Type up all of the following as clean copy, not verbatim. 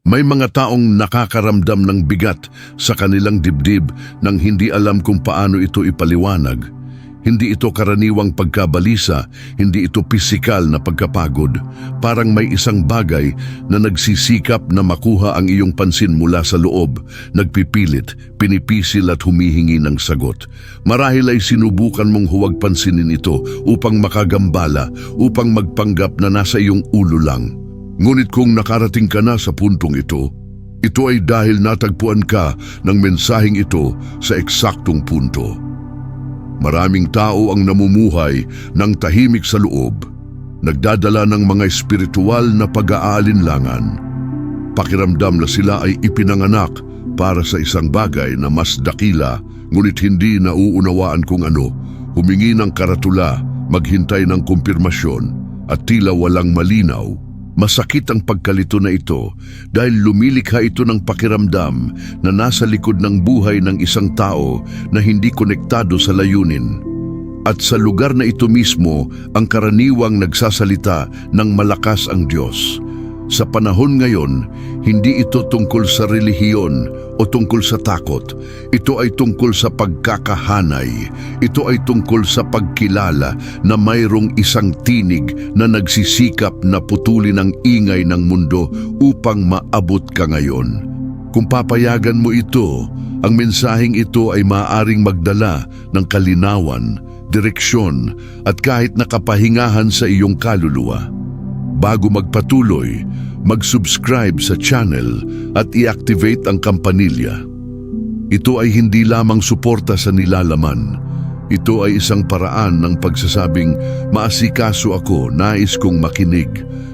May mga taong nakakaramdam ng bigat sa kanilang dibdib nang hindi alam kung paano ito ipaliwanag. Hindi ito karaniwang pagkabalisa, hindi ito pisikal na pagkapagod. Parang may isang bagay na nagsisikap na makuha ang iyong pansin mula sa loob, nagpipilit, pinipisil at humihingi ng sagot. Marahil ay sinubukan mong huwag pansinin ito upang makagambala, upang magpanggap na nasa iyong ulo lang. Ngunit kung nakarating ka na sa puntong ito ay dahil natagpuan ka ng mensaheng ito sa eksaktong punto. Maraming tao ang namumuhay ng tahimik sa loob, nagdadala ng mga espiritual na pag-aalinlangan. Pakiramdam na sila ay ipinanganak para sa isang bagay na mas dakila, ngunit hindi nauunawaan kung ano, humingi ng karatula, maghintay ng kumpirmasyon, at tila walang malinaw. Masakit ang pagkalito na ito dahil lumilikha ito ng pakiramdam na nasa likod ng buhay ng isang tao na hindi konektado sa layunin. At sa lugar na ito mismo ang karaniwang nagsasalita ng malakas ang Diyos. Sa panahon ngayon, hindi ito tungkol sa relihiyon o tungkol sa takot. Ito ay tungkol sa pagkakahanay. Ito ay tungkol sa pagkilala na mayroong isang tinig na nagsisikap na putulin ang ingay ng mundo upang maabot ka ngayon. Kung papayagan mo ito, ang mensaheng ito ay maaaring magdala ng kalinawan, direksyon at kahit nakapahingahan sa iyong kaluluwa. Bago magpatuloy, mag-subscribe sa channel at i-activate ang kampanilya. Ito ay hindi lamang suporta sa nilalaman. Ito ay isang paraan ng pagsasabing, maasikaso ako, nais kong makinig.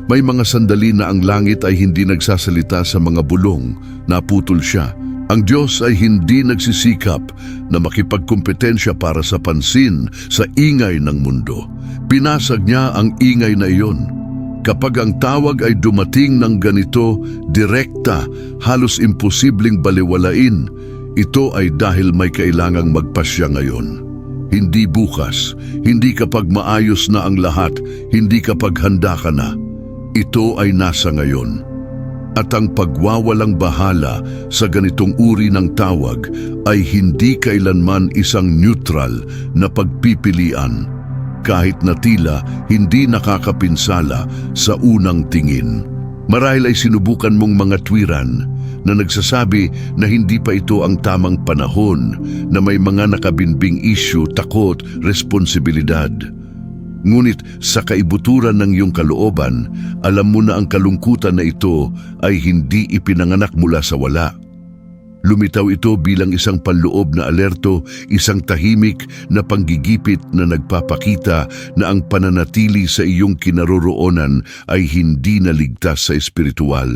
May mga sandali na ang langit ay hindi nagsasalita sa mga bulong, naputol siya. Ang Diyos ay hindi nagsisikap na makipagkompetensya para sa pansin sa ingay ng mundo. Pinasag niya ang ingay na iyon. Kapag ang tawag ay dumating ng ganito, direkta, halos imposibleng baliwalain, ito ay dahil may kailangang magpasya ngayon. Hindi bukas, hindi kapag maayos na ang lahat, hindi kapag handa ka na. Ito ay nasa ngayon. At ang pagwawalang bahala sa ganitong uri ng tawag ay hindi kailanman isang neutral na pagpipilian, kahit na tila hindi nakakapinsala sa unang tingin. Marahil ay sinubukan mong mga tuwiran na nagsasabi na hindi pa ito ang tamang panahon, na may mga nakabinbing issue, takot, responsibilidad. Ngunit sa kaibuturan ng iyong kalooban, alam mo na ang kalungkutan na ito ay hindi ipinanganak mula sa wala. Lumitaw ito bilang isang panloob na alerto, isang tahimik na panggigipit na nagpapakita na ang pananatili sa iyong kinaroroonan ay hindi naligtas sa espiritual.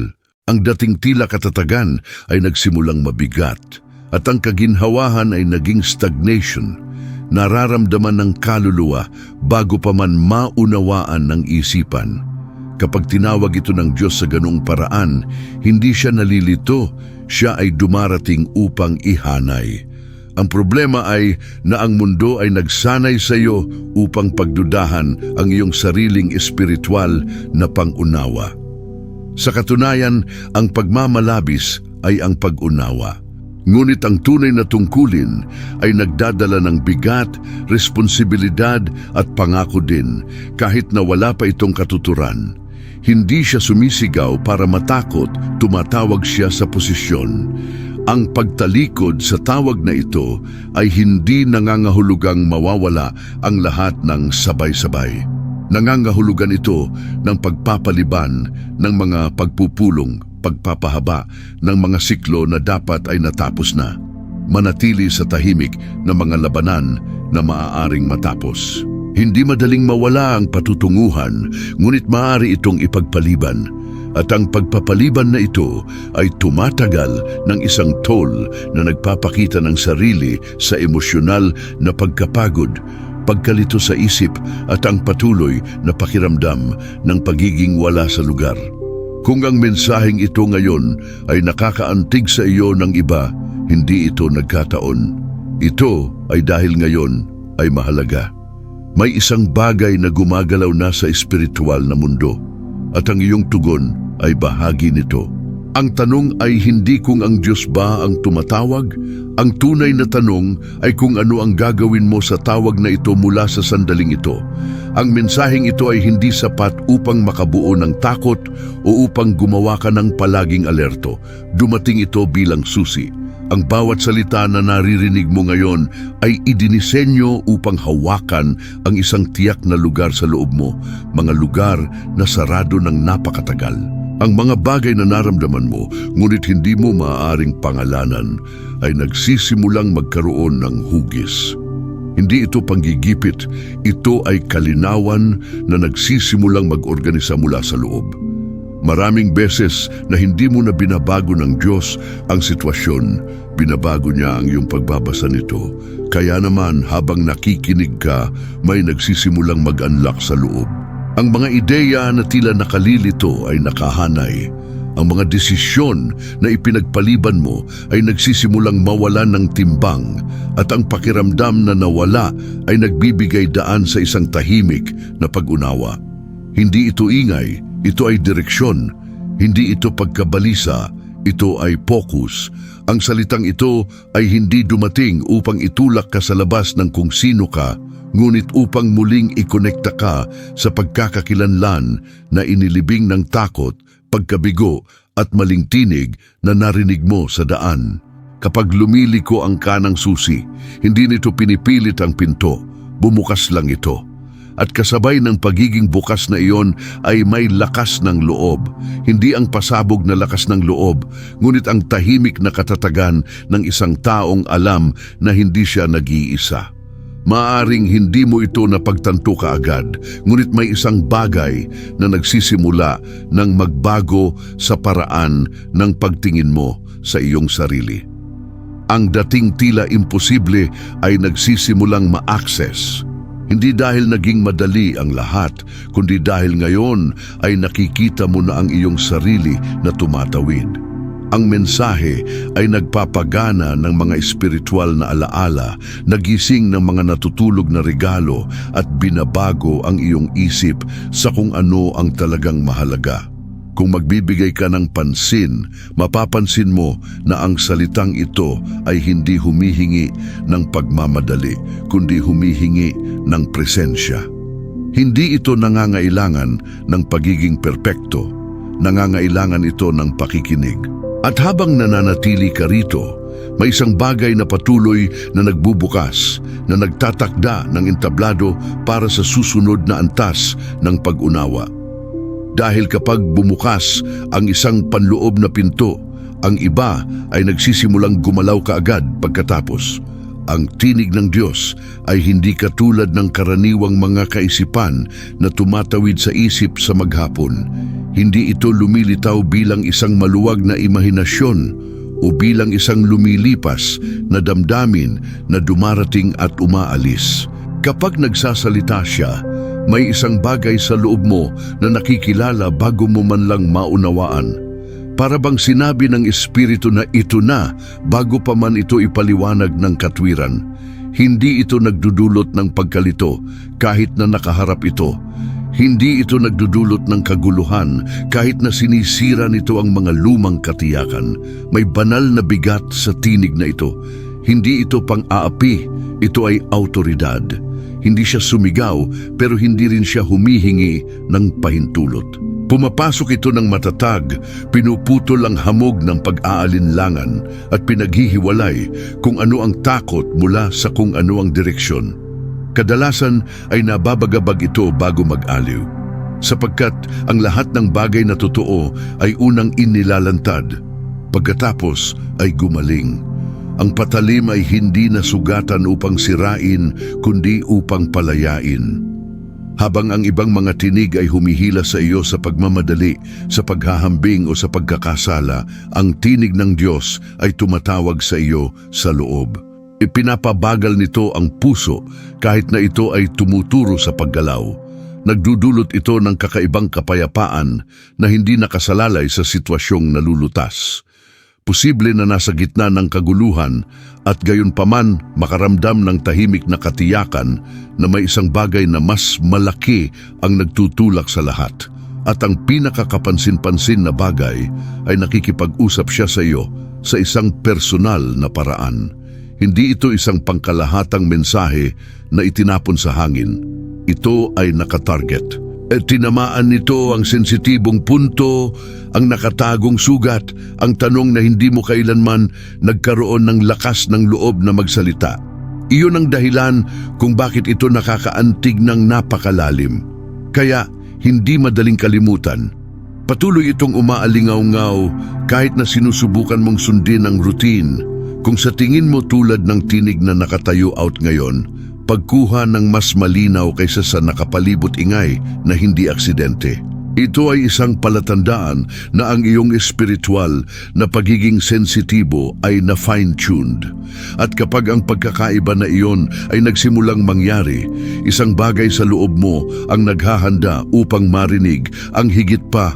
Ang dating tila katatagan ay nagsimulang mabigat, at ang kaginhawahan ay naging stagnation, nararamdaman ng kaluluwa bago pa man maunawaan ng isipan. Kapag tinawag ito ng Diyos sa ganung paraan, hindi siya nalilito, siya ay dumarating upang ihanay. Ang problema ay na ang mundo ay nagsanay sa iyo upang pagdudahan ang iyong sariling espiritual na pangunawa. Sa katunayan, ang pagmamalabis ay ang pag-unawa. Ngunit ang tunay na tungkulin ay nagdadala ng bigat, responsibilidad at pangako din, kahit na wala pa itong katuturan. Hindi siya sumisigaw para matakot, tumatawag siya sa posisyon. Ang pagtalikod sa tawag na ito ay hindi nangangahulugang mawawala ang lahat ng sabay-sabay. Nangangahulugan ito ng pagpapaliban ng mga pagpupulong, pagpapahaba ng mga siklo na dapat ay natapos na. Manatili sa tahimik na mga labanan na maaaring matapos. Hindi madaling mawala ang patutunguhan, ngunit maaari itong ipagpaliban. At ang pagpapaliban na ito ay tumatagal ng isang toll na nagpapakita ng sarili sa emosyonal na pagkapagod, pagkalito sa isip at ang patuloy na pakiramdam ng pagiging wala sa lugar. Kung ang mensaheng ito ngayon ay nakakaantig sa iyo ng iba, hindi ito nagkataon. Ito ay dahil ngayon ay mahalaga. May isang bagay na gumagalaw na sa espiritual na mundo, at ang iyong tugon ay bahagi nito. Ang tanong ay hindi kung ang Diyos ba ang tumatawag. Ang tunay na tanong ay kung ano ang gagawin mo sa tawag na ito mula sa sandaling ito. Ang mensaheng ito ay hindi sapat upang makabuo ng takot o upang gumawa ka ng palaging alerto. Dumating ito bilang susi. Ang bawat salita na naririnig mo ngayon ay idinisenyo upang hawakan ang isang tiyak na lugar sa loob mo, mga lugar na sarado ng napakatagal. Ang mga bagay na naramdaman mo, ngunit hindi mo maaaring pangalanan, ay nagsisimulang magkaroon ng hugis. Hindi ito panggigipit, ito ay kalinawan na nagsisimulang mag-organisa mula sa loob. Maraming beses na hindi mo na binabago ng Diyos ang sitwasyon, binabago niya ang iyong pagbabasa nito. Kaya naman habang nakikinig ka, may nagsisimulang mag-unlock sa loob. Ang mga ideya na tila nakalilito ay nakahanay. Ang mga desisyon na ipinagpaliban mo ay nagsisimulang mawalan ng timbang at ang pakiramdam na nawala ay nagbibigay daan sa isang tahimik na pag-unawa. Hindi ito ingay, ito ay direksyon. Hindi ito pagkabalisa, ito ay focus. Ang salitang ito ay hindi dumating upang itulak ka sa labas ng kung sino ka, ngunit upang muling ikonekta ka sa pagkakakilanlan na inilibing ng takot, pagkabigo at maling tinig na narinig mo sa daan. Kapag lumiliko ang kanang susi, hindi nito pinipilit ang pinto, bumukas lang ito. At kasabay ng pagiging bukas na iyon ay may lakas ng loob. Hindi ang pasabog na lakas ng loob, ngunit ang tahimik na katatagan ng isang taong alam na hindi siya nag-iisa. Maaring hindi mo ito napagtanto kaagad, ngunit may isang bagay na nagsisimula ng magbago sa paraan ng pagtingin mo sa iyong sarili. Ang dating tila imposible ay nagsisimulang ma-access. Hindi dahil naging madali ang lahat, kundi dahil ngayon ay nakikita mo na ang iyong sarili na tumatawid. Ang mensahe ay nagpapagana ng mga espiritual na alaala, nagising ng mga natutulog na regalo at binabago ang iyong isip sa kung ano ang talagang mahalaga. Kung magbibigay ka ng pansin, mapapansin mo na ang salitang ito ay hindi humihingi ng pagmamadali, kundi humihingi ng presensya. Hindi ito nangangailangan ng pagiging perpekto, nangangailangan ito ng pakikinig. At habang nananatili ka rito, may isang bagay na patuloy na nagbubukas, na nagtatakda ng entablado para sa susunod na antas ng pag-unawa. Dahil kapag bumukas ang isang panloob na pinto, ang iba ay nagsisimulang gumalaw kaagad pagkatapos. Ang tinig ng Diyos ay hindi katulad ng karaniwang mga kaisipan na tumatawid sa isip sa maghapon. Hindi ito lumilitaw bilang isang maluwag na imahinasyon o bilang isang lumilipas na damdamin na dumarating at umaalis. Kapag nagsasalita siya, may isang bagay sa loob mo na nakikilala bago mo man lang maunawaan. Para bang sinabi ng Espiritu na ito na bago pa man ito ipaliwanag ng katwiran. Hindi ito nagdudulot ng pagkalito kahit na nakaharap ito. Hindi ito nagdudulot ng kaguluhan kahit na sinisira nito ang mga lumang katiyakan. May banal na bigat sa tinig na ito. Hindi ito pang-aapi, ito ay autoridad. Hindi siya sumigaw pero hindi rin siya humihingi ng pahintulot. Pumapasok ito ng matatag, pinuputol ang hamog ng pag-aalinlangan at pinaghihiwalay kung ano ang takot mula sa kung ano ang direksyon. Kadalasan ay nababagabag ito bago mag-aliw, sapagkat ang lahat ng bagay na totoo ay unang inilalantad, pagkatapos ay gumaling. Ang patalim ay hindi nasugatan upang sirain, kundi upang palayain. Habang ang ibang mga tinig ay humihila sa iyo sa pagmamadali, sa paghahambing o sa pagkakasala, ang tinig ng Diyos ay tumatawag sa iyo sa loob. Ipinapabagal nito ang puso kahit na ito ay tumuturo sa paggalaw. Nagdudulot ito ng kakaibang kapayapaan na hindi nakasalalay sa sitwasyong nalulutas. Posible na nasa gitna ng kaguluhan at gayunpaman makaramdam ng tahimik na katiyakan na may isang bagay na mas malaki ang nagtutulak sa lahat. At ang pinakakapansin-pansin na bagay ay nakikipag-usap siya sa iyo sa isang personal na paraan. Hindi ito isang pangkalahatang mensahe na itinapon sa hangin. Ito ay nakatarget. Tinamaan nito ang sensitibong punto, ang nakatagong sugat, ang tanong na hindi mo kailanman nagkaroon ng lakas ng loob na magsalita. Iyon ang dahilan kung bakit ito nakakaantig ng napakalalim. Kaya hindi madaling kalimutan. Patuloy itong umaalingaw-ngaw kahit na sinusubukan mong sundin ang routine. Kung sa tingin mo tulad ng tinig na nakatayo out ngayon, pagkuha ng mas malinaw kaysa sa nakapalibot ingay na hindi aksidente. Ito ay isang palatandaan na ang iyong espiritual na pagiging sensitibo ay na-fine-tuned. At kapag ang pagkakaiba na iyon ay nagsimulang mangyari, isang bagay sa loob mo ang naghahanda upang marinig ang higit pa,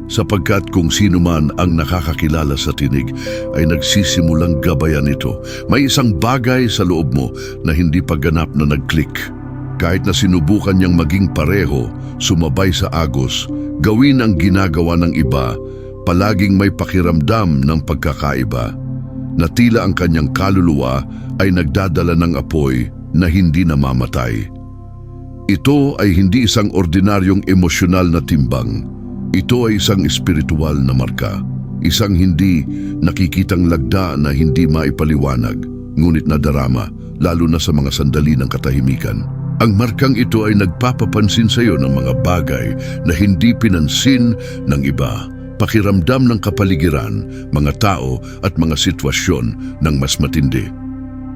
sapagkat kung sino man ang nakakakilala sa tinig ay nagsisimulang gabayan ito. May isang bagay sa loob mo na hindi pa ganap na nag-click. Kahit na sinubukan niyang maging pareho, sumabay sa agos, gawin ang ginagawa ng iba, palaging may pakiramdam ng pagkakaiba, na tila ang kanyang kaluluwa ay nagdadala ng apoy na hindi namamatay. Ito ay hindi isang ordinaryong emosyonal na timbang. Ito ay isang espiritual na marka, isang hindi nakikitang lagda na hindi maipaliwanag, ngunit nadarama, lalo na sa mga sandali ng katahimikan. Ang markang ito ay nagpapapansin sa iyo ng mga bagay na hindi pinansin ng iba, pakiramdam ng kapaligiran, mga tao at mga sitwasyon ng mas matindi.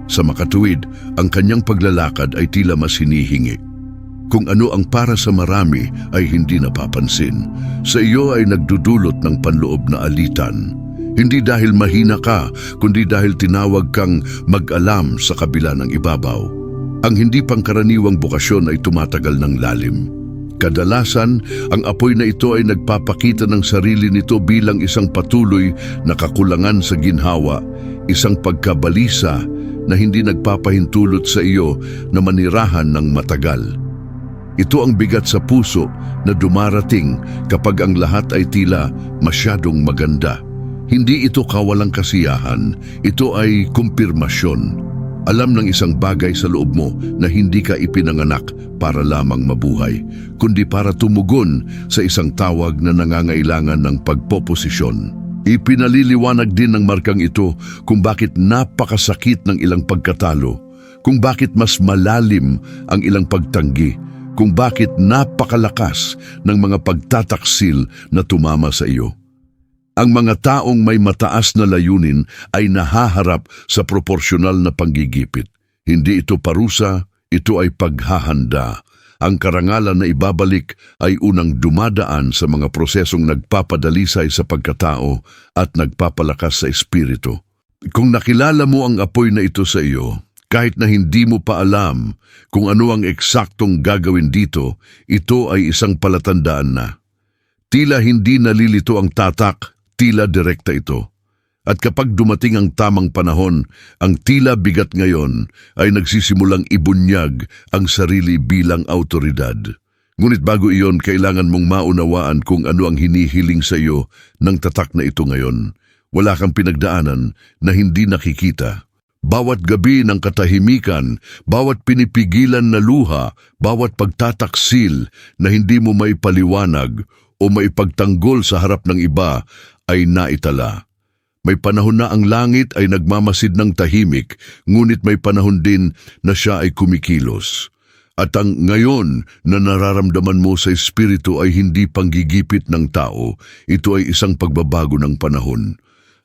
Sa makatuwid, ang kanyang paglalakad ay tila mas hinihingi. Kung ano ang para sa marami ay hindi napapansin, sa iyo ay nagdudulot ng panloob na alitan. Hindi dahil mahina ka, kundi dahil tinawag kang mag-alam sa kabila ng ibabaw. Ang hindi pangkaraniwang bukasyon ay tumatagal ng lalim. Kadalasan, ang apoy na ito ay nagpapakita ng sarili nito bilang isang patuloy na kakulangan sa ginhawa, isang pagkabalisa na hindi nagpapahintulot sa iyo na manirahan ng matagal. Ito ang bigat sa puso na dumarating kapag ang lahat ay tila masyadong maganda. Hindi ito kawalang kasiyahan, ito ay kumpirmasyon. Alam ng isang bagay sa loob mo na hindi ka ipinanganak para lamang mabuhay, kundi para tumugon sa isang tawag na nangangailangan ng pagpoposisyon. Ipinaliliwanag din ng markang ito kung bakit napakasakit ng ilang pagkatalo, kung bakit mas malalim ang ilang pagtanggi, kung bakit napakalakas ng mga pagtataksil na tumama sa iyo. Ang mga taong may mataas na layunin ay nahaharap sa proporsyonal na panggigipit. Hindi ito parusa, ito ay paghahanda. Ang karangalan na ibabalik ay unang dumadaan sa mga prosesong nagpapadalisay sa pagkatao at nagpapalakas sa espiritu. Kung nakilala mo ang apoy na ito sa iyo, kahit na hindi mo pa alam kung ano ang eksaktong gagawin dito, ito ay isang palatandaan na. Tila hindi nalilito ang tatak, tila direkta ito. At kapag dumating ang tamang panahon, ang tila bigat ngayon ay nagsisimulang ibunyag ang sarili bilang autoridad. Ngunit bago iyon, kailangan mong maunawaan kung ano ang hinihiling sa iyo ng tatak na ito ngayon. Wala kang pinagdaanan na hindi nakikita. Bawat gabi ng katahimikan, bawat pinipigilan na luha, bawat pagtataksil na hindi mo may paliwanag o may pagtanggol sa harap ng iba ay naitala. May panahon na ang langit ay nagmamasid ng tahimik, ngunit may panahon din na siya ay kumikilos. At ang ngayon na nararamdaman mo sa espiritu ay hindi panggigipit ng tao, ito ay isang pagbabago ng panahon.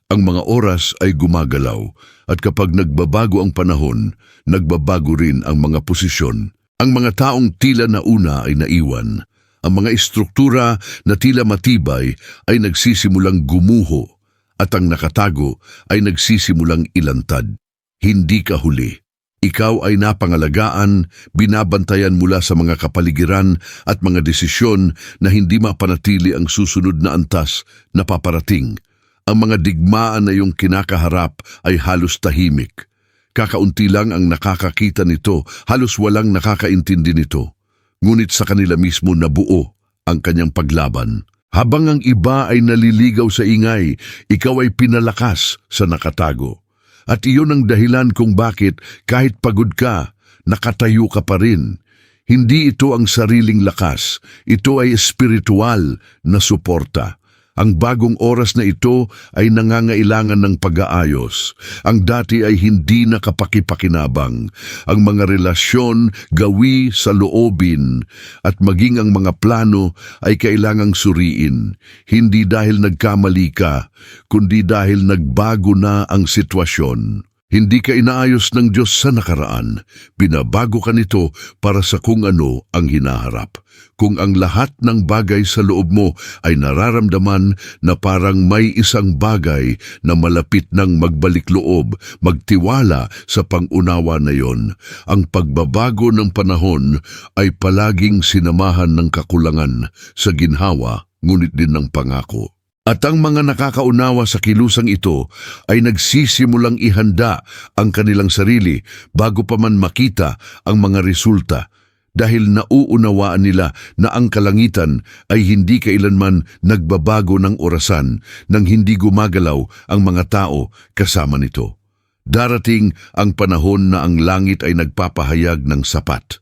Ang mga oras ay gumagalaw at kapag nagbabago ang panahon, nagbabago rin ang mga posisyon. Ang mga taong tila nauna ay naiwan. Ang mga istruktura na tila matibay ay nagsisimulang gumuho at ang nakatago ay nagsisimulang ilantad. Hindi ka huli. Ikaw ay napangalagaan, binabantayan mula sa mga kapaligiran at mga desisyon na hindi mapanatili ang susunod na antas na paparating. Ang mga digmaan na iyong kinakaharap ay halos tahimik. Kakaunti lang ang nakakakita nito, halos walang nakakaintindi nito. Ngunit sa kanila mismo nabuo ang kanyang paglaban. Habang ang iba ay naliligaw sa ingay, ikaw ay pinalakas sa nakatago. At iyon ang dahilan kung bakit kahit pagod ka, nakatayo ka pa rin. Hindi ito ang sariling lakas, ito ay espiritual na suporta. Ang bagong oras na ito ay nangangailangan ng pag-aayos. Ang dati ay hindi nakapakipakinabang. Ang mga relasyon, gawi sa loobin at maging ang mga plano ay kailangang suriin. Hindi dahil nagkamali ka, kundi dahil nagbago na ang sitwasyon. Hindi ka inaayos ng Diyos sa nakaraan. Binabago ka nito para sa kung ano ang hinaharap. Kung ang lahat ng bagay sa loob mo ay nararamdaman na parang may isang bagay na malapit ng magbalik loob, magtiwala sa pangunawa na yon. Ang pagbabago ng panahon ay palaging sinamahan ng kakulangan sa ginhawa, ngunit din ng pangako. At ang mga nakakaunawa sa kilusang ito ay nagsisimulang ihanda ang kanilang sarili bago pa man makita ang mga resulta, dahil nauunawaan nila na ang kalangitan ay hindi kailanman nagbabago ng orasan nang hindi gumagalaw ang mga tao kasama nito. Darating ang panahon na ang langit ay nagpapahayag ng sapat,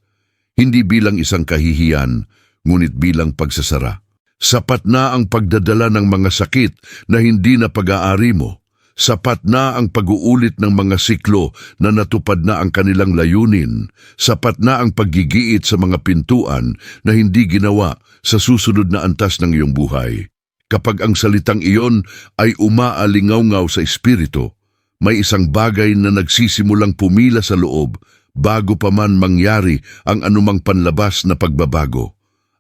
hindi bilang isang kahihiyan, ngunit bilang pagsasara. Sapat na ang pagdadala ng mga sakit na hindi na pag-aari mo. Sapat na ang pag-uulit ng mga siklo na natupad na ang kanilang layunin. Sapat na ang paggigiit sa mga pintuan na hindi ginawa sa susunod na antas ng iyong buhay. Kapag ang salitang iyon ay umaalingaw-ngaw sa espiritu, may isang bagay na nagsisimulang pumila sa loob bago pa man mangyari ang anumang panlabas na pagbabago.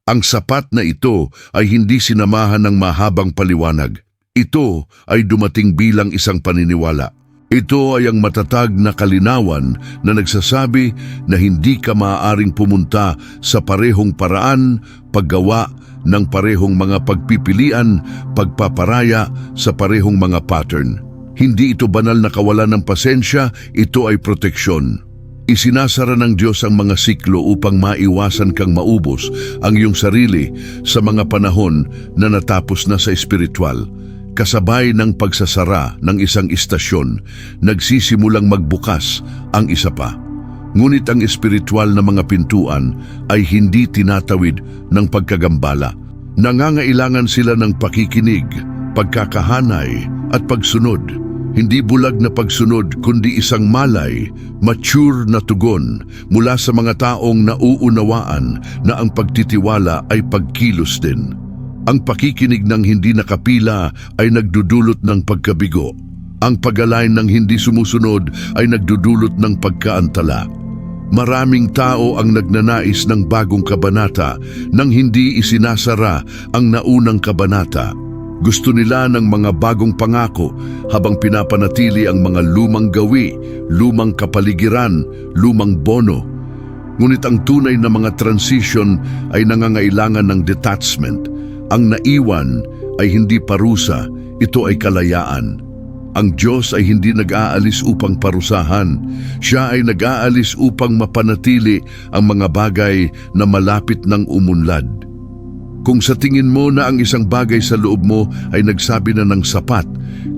Ang sapat na ito ay hindi sinamahan ng mahabang paliwanag. Ito ay dumating bilang isang paniniwala. Ito ay ang matatag na kalinawan na nagsasabi na hindi ka maaaring pumunta sa parehong paraan, paggawa ng parehong mga pagpipilian, pagpaparaya sa parehong mga pattern. Hindi ito banal na kawalan ng pasensya, ito ay proteksyon. Isinasara ng Diyos ang mga siklo upang maiwasan kang maubos ang iyong sarili sa mga panahon na natapos na sa espiritual. Kasabay ng pagsasara ng isang istasyon, nagsisimulang magbukas ang isa pa. Ngunit ang espiritual na mga pintuan ay hindi tinatawid ng pagkagambala. Nangangailangan sila ng pakikinig, pagkakahanay at pagsunod. Hindi bulag na pagsunod kundi isang malay, mature na tugon mula sa mga taong nauunawaan na ang pagtitiwala ay pagkilos din. Ang pakikinig ng hindi nakapila ay nagdudulot ng pagkabigo. Ang pag-align ng hindi sumusunod ay nagdudulot ng pagkaantala. Maraming tao ang nagnanais ng bagong kabanata nang hindi isinasara ang naunang kabanata. Gusto nila ng mga bagong pangako habang pinapanatili ang mga lumang gawi, lumang kapaligiran, lumang bono. Ngunit ang tunay na mga transition ay nangangailangan ng detachment. Ang naiwan ay hindi parusa, ito ay kalayaan. Ang Diyos ay hindi nag-aalis upang parusahan. Siya ay nag-aalis upang mapanatili ang mga bagay na malapit ng umunlad. Kung sa tingin mo na ang isang bagay sa loob mo ay nagsabi na ng sapat,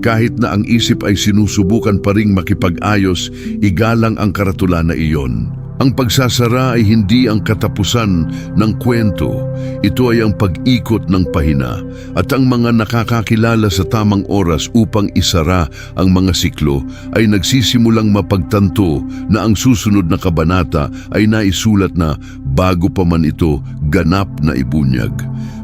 kahit na ang isip ay sinusubukan pa ring makipag-ayos, igalang ang karatula na iyon. Ang pagsasara ay hindi ang katapusan ng kwento. Ito ay ang pag-ikot ng pahina at ang mga nakakakilala sa tamang oras upang isara ang mga siklo ay nagsisimulang mapagtanto na ang susunod na kabanata ay naisulat na bago pa man ito ganap na ibunyag.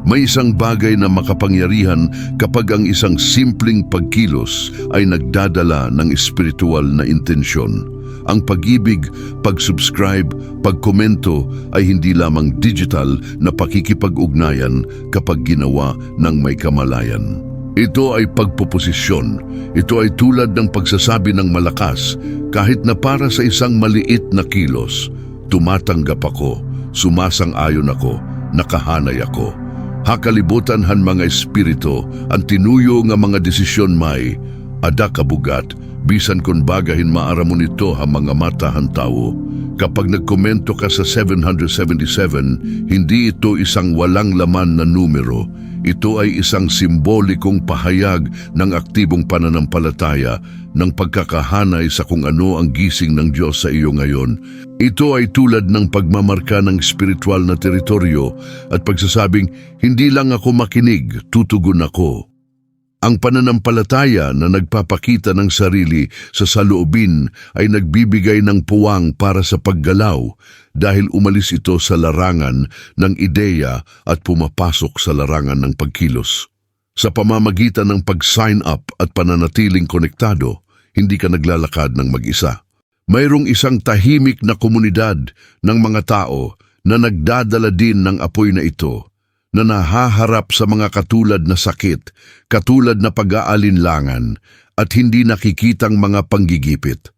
May isang bagay na makapangyarihan kapag ang isang simpleng pagkilos ay nagdadala ng espiritual na intensyon. Ang pag-ibig, pag-subscribe, pag-komento ay hindi lamang digital na pakikipag-ugnayan kapag ginawa ng may kamalayan. Ito ay pagpoposisyon. Ito ay tulad ng pagsasabi ng malakas, kahit na para sa isang maliit na kilos. Tumatanggap ako, sumasang-ayon ako, nakahanay ako. Hakalibutan han mga espiritu, ang tinuyo nga mga desisyon may, ada kabugat, bisan kon bagahin maaramon ito ang mga mata han tao. Kapag nagkomento ka sa 777, hindi ito isang walang laman na numero. Ito ay isang simbolikong pahayag ng aktibong pananampalataya ng pagkakahanay sa kung ano ang gising ng Diyos sa iyo ngayon. Ito ay tulad ng pagmamarka ng spiritual na teritoryo at pagsasabing, hindi lang ako makinig, tutugon ako. Ang pananampalataya na nagpapakita ng sarili sa saloobin ay nagbibigay ng puwang para sa paggalaw dahil umalis ito sa larangan ng ideya at pumapasok sa larangan ng pagkilos. Sa pamamagitan ng pag-sign up at pananatiling konektado, hindi ka naglalakad ng mag-isa. Mayroong isang tahimik na komunidad ng mga tao na nagdadala din ng apoy na ito, na nahaharap sa mga katulad na sakit, katulad na pag-aalinlangan, at hindi nakikitang mga panggigipit.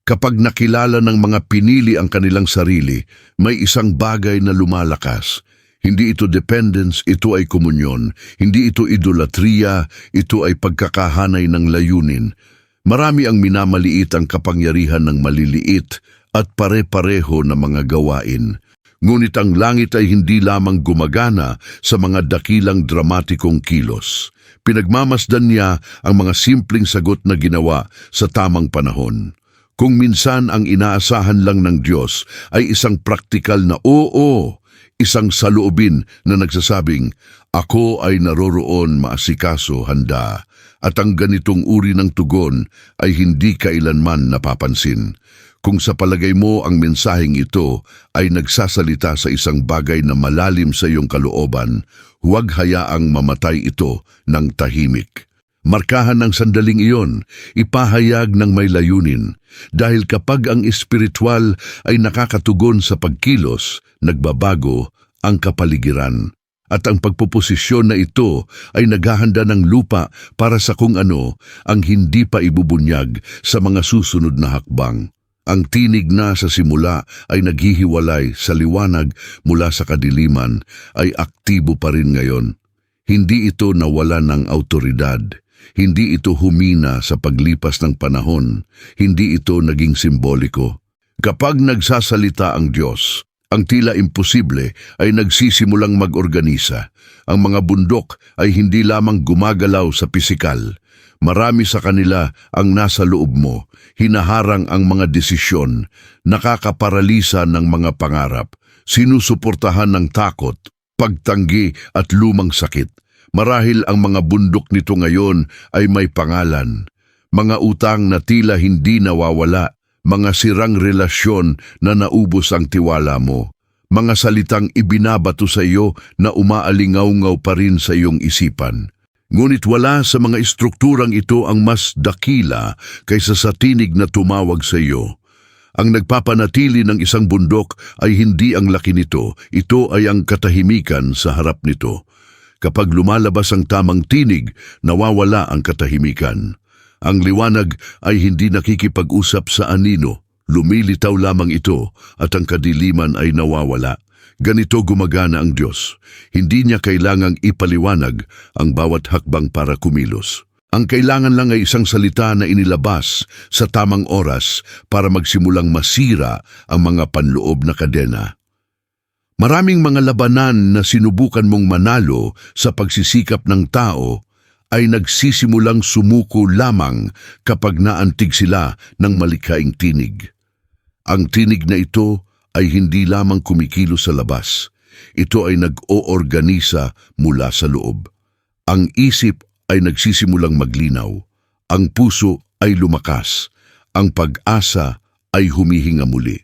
Kapag nakilala ng mga pinili ang kanilang sarili, may isang bagay na lumalakas. Hindi ito dependence, ito ay komunyon. Hindi ito idolatriya, ito ay pagkakahanay ng layunin. Marami ang minamaliit ang kapangyarihan ng maliliit at pare-pareho na mga gawain. Ngunit ang langit ay hindi lamang gumagana sa mga dakilang dramatikong kilos. Pinagmamasdan niya ang mga simpleng sagot na ginawa sa tamang panahon. Kung minsan ang inaasahan lang ng Diyos ay isang praktikal na oo, isang saloobin na nagsasabing, ako ay naroroon, maasikaso, handa, at ang ganitong uri ng tugon ay hindi kailanman napapansin. Kung sa palagay mo ang mensaheng ito ay nagsasalita sa isang bagay na malalim sa iyong kalooban, huwag hayaang mamatay ito ng tahimik. Markahan ng sandaling iyon, ipahayag ng may layunin, dahil kapag ang espiritual ay nakakatugon sa pagkilos, nagbabago ang kapaligiran. At ang pagpoposisyon na ito ay naghahanda ng lupa para sa kung ano ang hindi pa ibubunyag sa mga susunod na hakbang. Ang tinig na sa simula ay naghihiwalay sa liwanag mula sa kadiliman ay aktibo pa rin ngayon. Hindi ito nawala ng autoridad. Hindi ito humina sa paglipas ng panahon. Hindi ito naging simboliko. Kapag nagsasalita ang Diyos, ang tila imposible ay nagsisimulang mag-organisa. Ang mga bundok ay hindi lamang gumagalaw sa pisikal. Marami sa kanila ang nasa loob mo, hinaharang ang mga desisyon, nakakaparalisa ng mga pangarap, sinusuportahan ng takot, pagtanggi at lumang sakit. Marahil ang mga bundok nito ngayon ay may pangalan, mga utang na tila hindi nawawala, mga sirang relasyon na naubos ang tiwala mo, mga salitang ibinabato sa iyo na umaalingaw-ngaw pa rin sa iyong isipan. Ngunit wala sa mga estrukturang ito ang mas dakila kaysa sa tinig na tumawag sa iyo. Ang nagpapanatili ng isang bundok ay hindi ang laki nito, ito ay ang katahimikan sa harap nito. Kapag lumalabas ang tamang tinig, nawawala ang katahimikan. Ang liwanag ay hindi nakikipag-usap sa anino, lumilitaw lamang ito at ang kadiliman ay nawawala. Ganito gumagana ang Diyos. Hindi niya kailangang ipaliwanag ang bawat hakbang para kumilos. Ang kailangan lang ay isang salita na inilabas sa tamang oras para magsimulang masira ang mga panloob na kadena. Maraming mga labanan na sinubukan mong manalo sa pagsisikap ng tao ay nagsisimulang sumuko lamang kapag naantig sila ng malikhaing tinig. Ang tinig na ito ay hindi lamang kumikilos sa labas. Ito ay nag-oorganisa mula sa loob. Ang isip ay nagsisimulang maglinaw. Ang puso ay lumakas. Ang pag-asa ay humihinga muli.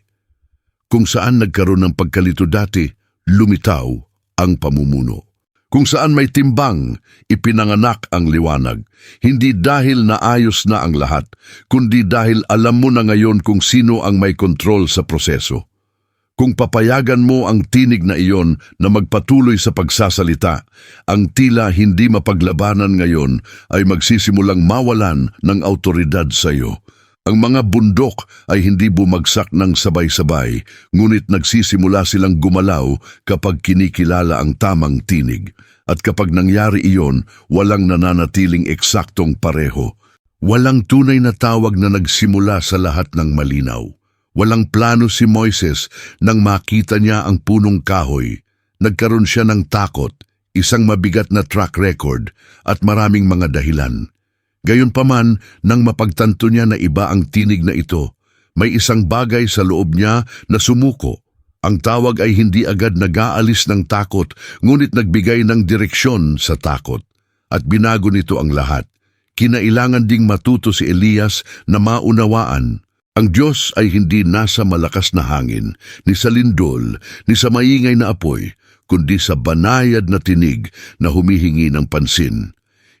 Kung saan nagkaroon ng pagkalito dati, lumitaw ang pamumuno. Kung saan may timbang, ipinanganak ang liwanag. Hindi dahil naayos na ang lahat, kundi dahil alam mo na ngayon kung sino ang may kontrol sa proseso. Kung papayagan mo ang tinig na iyon na magpatuloy sa pagsasalita, ang tila hindi mapaglabanan ngayon ay magsisimulang mawalan ng autoridad sa iyo. Ang mga bundok ay hindi bumagsak ng sabay-sabay, ngunit nagsisimula silang gumalaw kapag kinikilala ang tamang tinig. At kapag nangyari iyon, walang nananatiling eksaktong pareho. Walang tunay na tawag na nagsimula sa lahat ng malinaw. Walang plano si Moises nang makita niya ang punong kahoy. Nagkaroon siya ng takot, isang mabigat na track record at maraming mga dahilan. Gayunpaman, nang mapagtanto niya na iba ang tinig na ito, may isang bagay sa loob niya na sumuko. Ang tawag ay hindi agad nag-aalis ng takot, ngunit nagbigay ng direksyon sa takot. At binago nito ang lahat. Kinailangan ding matuto si Elias na maunawaan. Ang Diyos ay hindi nasa malakas na hangin, ni sa lindol, ni sa maingay na apoy, kundi sa banayad na tinig na humihingi ng pansin.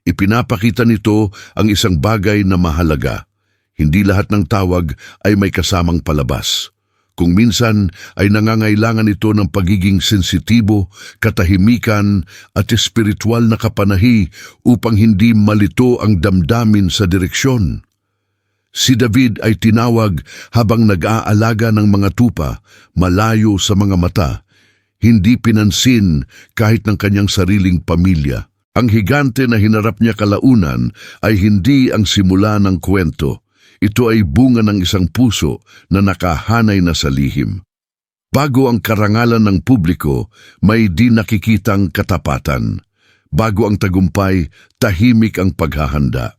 Ipinapakita nito ang isang bagay na mahalaga. Hindi lahat ng tawag ay may kasamang palabas. Kung minsan ay nangangailangan ito ng pagiging sensitibo, katahimikan at espiritual na kapanahi upang hindi malito ang damdamin sa direksyon. Si David ay tinawag habang nag-aalaga ng mga tupa, malayo sa mga mata, hindi pinansin kahit ng kanyang sariling pamilya. Ang higante na hinarap niya kalaunan ay hindi ang simula ng kwento. Ito ay bunga ng isang puso na nakahanay na sa lihim. Bago ang karangalan ng publiko, may di nakikitang katapatan. Bago ang tagumpay, tahimik ang paghahanda.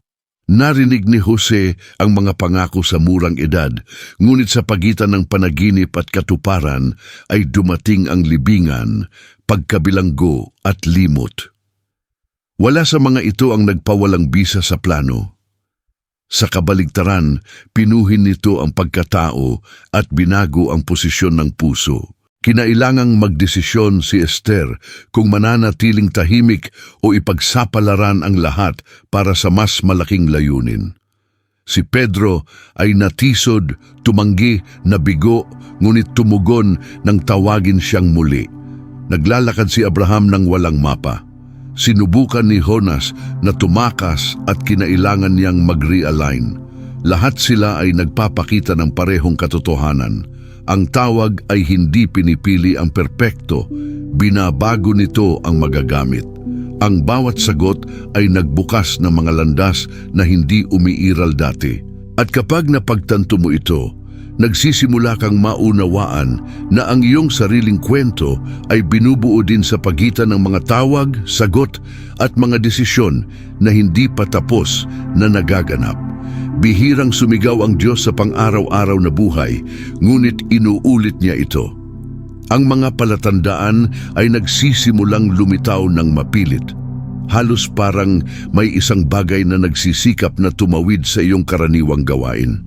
Narinig ni Jose ang mga pangako sa murang edad, ngunit sa pagitan ng panaginip at katuparan ay dumating ang libingan, pagkabilanggo at limot. Wala sa mga ito ang nagpawalang bisa sa plano. Sa kabaligtaran, pinuhin nito ang pagkatao at binago ang posisyon ng puso. Kinailangang magdesisyon si Esther kung mananatiling tahimik o ipagsapalaran ang lahat para sa mas malaking layunin. Si Pedro ay natisod, tumanggi, nabigo, ngunit tumugon nang tawagin siyang muli. Naglalakad si Abraham ng walang mapa. Sinubukan ni Jonas na tumakas at kinailangan niyang mag-realign. Lahat sila ay nagpapakita ng parehong katotohanan. Ang tawag ay hindi pinipili ang perpekto, binabago nito ang magagamit. Ang bawat sagot ay nagbukas ng mga landas na hindi umiiral dati. At kapag napagtanto mo ito, nagsisimula kang maunawaan na ang iyong sariling kwento ay binubuo din sa pagitan ng mga tawag, sagot at mga desisyon na hindi pa tapos na nagaganap. Bihirang sumigaw ang Diyos sa pang-araw-araw na buhay, ngunit inuulit niya ito. Ang mga palatandaan ay nagsisimulang lumitaw ng mapilit. Halos parang may isang bagay na nagsisikap na tumawid sa iyong karaniwang gawain.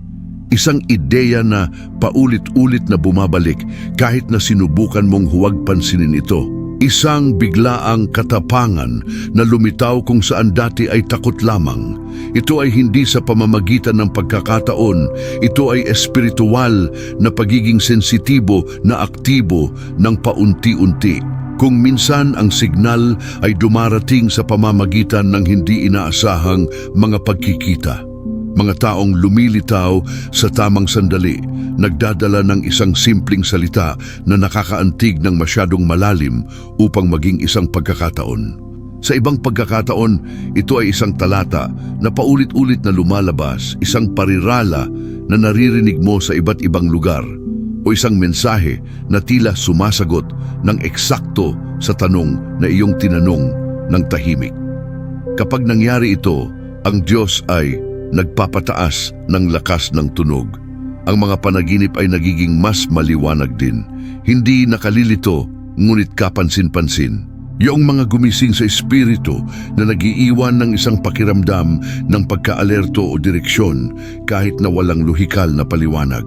Isang ideya na paulit-ulit na bumabalik kahit na sinubukan mong huwag pansinin ito. Isang biglaang katapangan na lumitaw kung saan dati ay takot lamang. Ito ay hindi sa pamamagitan ng pagkakataon, ito ay espiritual na pagiging sensitibo na aktibo ng paunti-unti. Kung minsan ang signal ay dumarating sa pamamagitan ng hindi inaasahang mga pagkikita. Mga taong lumilitaw sa tamang sandali, nagdadala ng isang simpleng salita na nakakaantig ng masyadong malalim upang maging isang pagkakataon. Sa ibang pagkakataon, ito ay isang talata na paulit-ulit na lumalabas, isang parirala na naririnig mo sa iba't ibang lugar, o isang mensahe na tila sumasagot ng eksakto sa tanong na iyong tinanong ng tahimik. Kapag nangyari ito, ang Diyos ay nagpapataas ng lakas ng tunog. Ang mga panaginip ay nagiging mas maliwanag din. Hindi nakalilito, ngunit kapansin-pansin. Yung mga gumising sa espiritu na nagiiwan ng isang pakiramdam ng pagkaalerto o direksyon kahit na walang lohikal na paliwanag.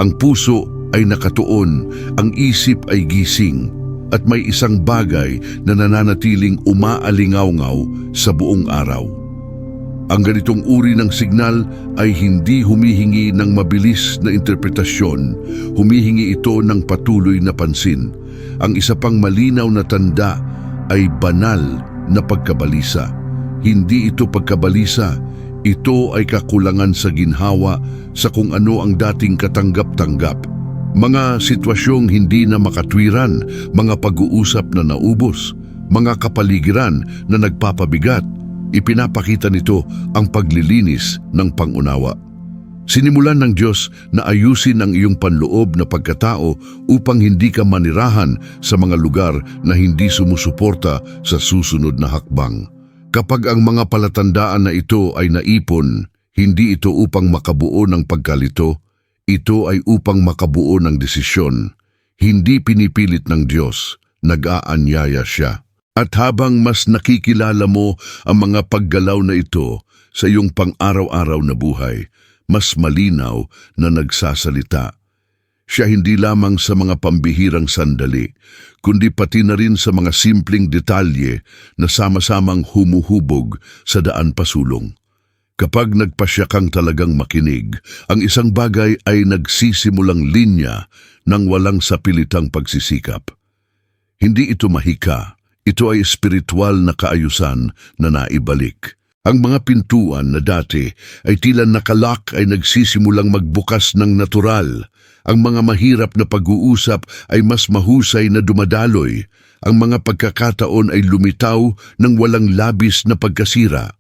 Ang puso ay nakatuon, ang isip ay gising, at may isang bagay na nananatiling umaalingaw-ngaw sa buong araw. Ang ganitong uri ng signal ay hindi humihingi ng mabilis na interpretasyon, humihingi ito ng patuloy na pansin. Ang isa pang malinaw na tanda ay banal na pagkabalisa. Hindi ito pagkabalisa, ito ay kakulangan sa ginhawa sa kung ano ang dating katanggap-tanggap. Mga sitwasyong hindi na makatwiran, mga pag-uusap na naubos, mga kapaligiran na nagpapabigat. Ipinapakita nito ang paglilinis ng pangunawa. Sinimulan ng Diyos na ayusin ang iyong panloob na pagkatao upang hindi ka manirahan sa mga lugar na hindi sumusuporta sa susunod na hakbang. Kapag ang mga palatandaan na ito ay naipon, hindi ito upang makabuo ng pagkalito, ito ay upang makabuo ng desisyon. Hindi pinipilit ng Diyos, nag-aanyaya siya. At habang mas nakikilala mo ang mga paggalaw na ito sa iyong pang-araw-araw na buhay, mas malinaw na nagsasalita. Siya hindi lamang sa mga pambihirang sandali, kundi pati na rin sa mga simpleng detalye na sama-samang humuhubog sa daan pasulong. Kapag nagpasya kang talagang makinig, ang isang bagay ay nagsisimulang linya ng walang sapilitang pagsisikap. Hindi ito mahika, ito ay espiritual na kaayusan na naibalik. Ang mga pintuan na dati ay tila nakalak ay nagsisimulang magbukas ng natural. Ang mga mahirap na pag-uusap ay mas mahusay na dumadaloy. Ang mga pagkakataon ay lumitaw ng walang labis na pagkasira.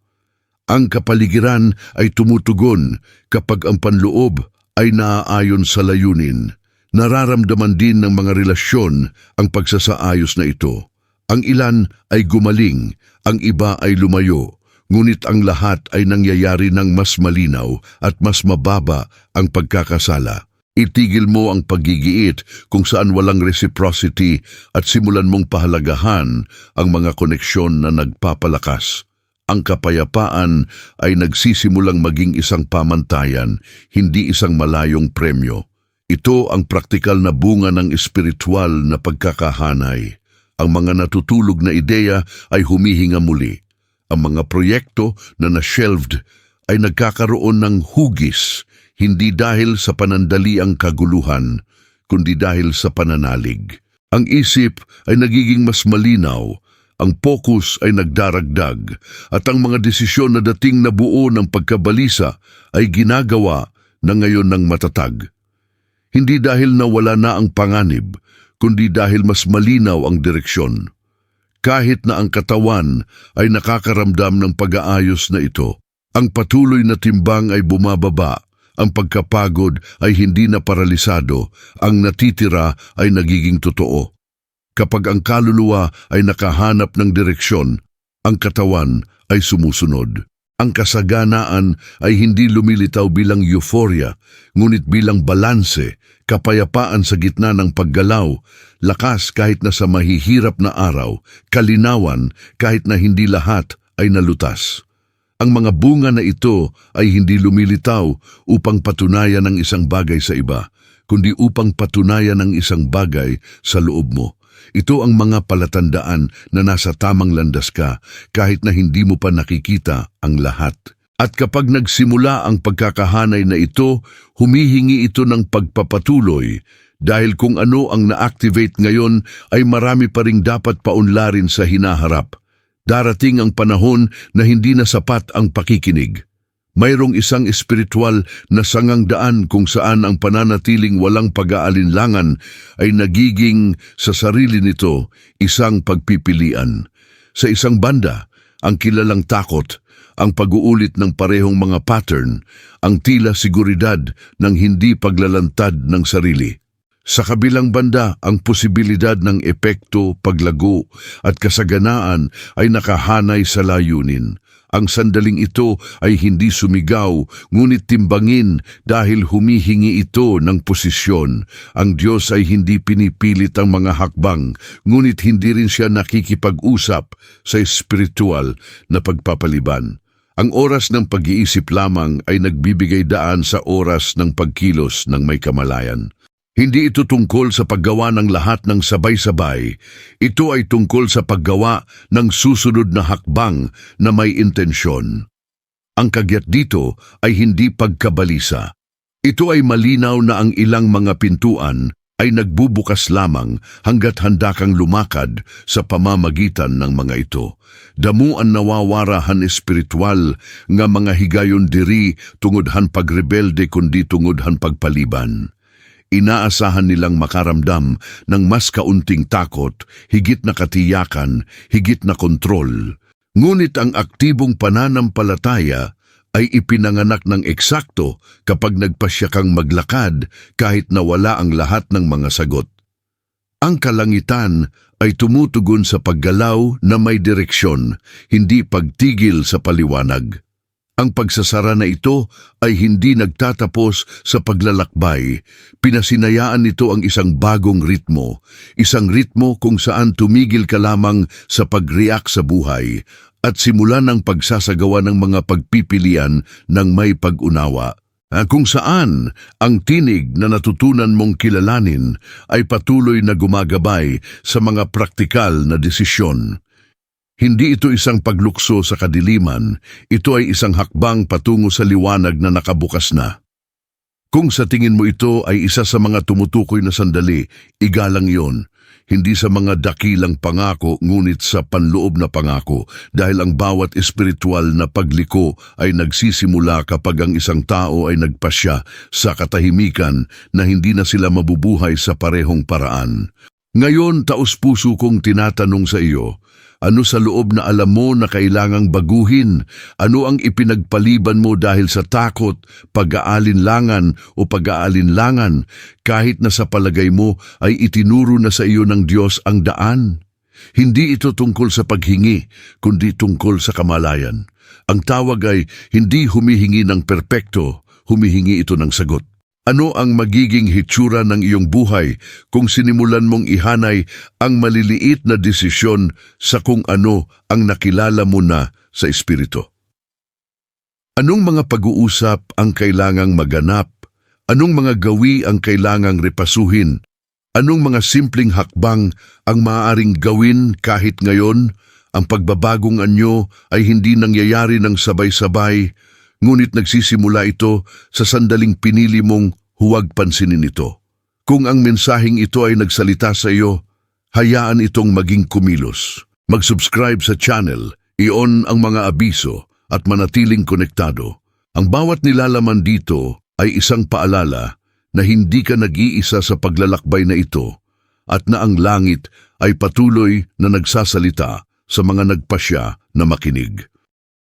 Ang kapaligiran ay tumutugon kapag ang panloob ay naaayon sa layunin. Nararamdaman din ng mga relasyon ang pagsasaayos na ito. Ang ilan ay gumaling, ang iba ay lumayo. Ngunit ang lahat ay nangyayari ng mas malinaw at mas mababa ang pagkakasala. Itigil mo ang paggigiit kung saan walang reciprocity at simulan mong pahalagahan ang mga koneksyon na nagpapalakas. Ang kapayapaan ay nagsisimulang maging isang pamantayan, hindi isang malayong premyo. Ito ang praktikal na bunga ng espiritual na pagkakahanay. Ang mga natutulog na ideya ay humihinga muli. Ang mga proyekto na na-shelved ay nagkakaroon ng hugis, hindi dahil sa panandaliang kaguluhan, kundi dahil sa pananalig. Ang isip ay nagiging mas malinaw, ang focus ay nagdaragdag, at ang mga desisyon na dating nabuo ng pagkabalisa ay ginagawa na ngayon ng matatag. Hindi dahil nawala na ang panganib, kundi dahil mas malinaw ang direksyon. Kahit na ang katawan ay nakakaramdam ng pag-aayos na ito, ang patuloy na timbang ay bumababa, ang pagkapagod ay hindi na paralisado, ang natitira ay nagiging totoo. Kapag ang kaluluwa ay nakahanap ng direksyon, ang katawan ay sumusunod. Ang kasaganaan ay hindi lumilitaw bilang euphoria, ngunit bilang balanse, kapayapaan sa gitna ng paggalaw, lakas kahit na sa mahihirap na araw, kalinawan kahit na hindi lahat ay nalutas. Ang mga bunga na ito ay hindi lumilitaw upang patunayan ang isang bagay sa iba, kundi upang patunayan ang isang bagay sa loob mo. Ito ang mga palatandaan na nasa tamang landas ka kahit na hindi mo pa nakikita ang lahat. At kapag nagsimula ang pagkakahanay na ito, humihingi ito ng pagpapatuloy dahil kung ano ang na-activate ngayon ay marami pa ring dapat paunlarin sa hinaharap. Darating ang panahon na hindi na sapat ang pakikinig. Mayroong isang espiritual na sangang daan kung saan ang pananatiling walang pag-aalinlangan ay nagiging sa sarili nito isang pagpipilian. Sa isang banda, ang kilalang takot, ang pag-uulit ng parehong mga pattern, ang tila seguridad ng hindi paglalantad ng sarili. Sa kabilang banda, ang posibilidad ng epekto, paglago at kasaganaan ay nakahanay sa layunin. Ang sandaling ito ay hindi sumigaw, ngunit timbangin dahil humihingi ito ng posisyon. Ang Diyos ay hindi pinipilit ang mga hakbang, ngunit hindi rin siya nakikipag-usap sa espiritual na pagpapaliban. Ang oras ng pag-iisip lamang ay nagbibigay daan sa oras ng pagkilos ng may kamalayan. Hindi ito tungkol sa paggawa ng lahat ng sabay-sabay. Ito ay tungkol sa paggawa ng susunod na hakbang na may intensyon. Ang kagyat dito ay hindi pagkabalisa. Ito ay malinaw na ang ilang mga pintuan ay nagbubukas lamang hanggat handa kang lumakad sa pamamagitan ng mga ito. Damuan nawawarahan espiritual nga mga higayon diri tungod han pagrebelde kundi tungod han pagpaliban. Inaasahan nilang makaramdam ng mas kaunting takot, higit na katiyakan, higit na kontrol. Ngunit ang aktibong pananampalataya ay ipinanganak ng eksakto kapag nagpasya kang maglakad kahit na wala ang lahat ng mga sagot. Ang kalangitan ay tumutugon sa paggalaw na may direksyon, hindi pagtigil sa paliwanag. Ang pagsasara na ito ay hindi nagtatapos sa paglalakbay. Pinasinayaan nito ang isang bagong isang ritmo kung saan tumigil ka lamang sa pag-react sa buhay at simulan ang pagsasagawa ng mga pagpipilian ng may pag-unawa. Kung saan ang tinig na natutunan mong kilalanin ay patuloy na gumagabay sa mga praktikal na desisyon. Hindi ito isang paglukso sa kadiliman, ito ay isang hakbang patungo sa liwanag na nakabukas na. Kung sa tingin mo ito ay isa sa mga tumutukoy na sandali, igalang iyon. Hindi sa mga dakilang pangako ngunit sa panloob na pangako dahil ang bawat espiritual na pagliko ay nagsisimula kapag ang isang tao ay nagpasya sa katahimikan na hindi na sila mabubuhay sa parehong paraan. Ngayon, taos-puso kong tinatanong sa iyo, ano sa loob na alam mo na kailangang baguhin? Ano ang ipinagpaliban mo dahil sa takot, pag-aalinlangan o pag-aalinlangan kahit na sa palagay mo ay itinuro na sa iyo ng Diyos ang daan? Hindi ito tungkol sa paghingi, kundi tungkol sa kamalayan. Ang tawag ay hindi humihingi ng perpekto, humihingi ito ng sagot. Ano ang magiging hitsura ng iyong buhay kung sinimulan mong ihanay ang maliliit na desisyon sa kung ano ang nakilala mo na sa Espiritu? Anong mga pag-uusap ang kailangang maganap? Anong mga gawi ang kailangang repasuhin? Anong mga simpleng hakbang ang maaaring gawin kahit ngayon? Ang pagbabagong anyo ay hindi nangyayari ng sabay-sabay, ngunit nagsisimula ito sa sandaling pinili mong huwag pansinin ito. Kung ang mensaheng ito ay nagsalita sa iyo, hayaan itong maging kumilos. Mag-subscribe sa channel, i-on ang mga abiso at manatiling konektado. Ang bawat nilalaman dito ay isang paalala na hindi ka nag-iisa sa paglalakbay na ito at na ang langit ay patuloy na nagsasalita sa mga nagpasya na makinig.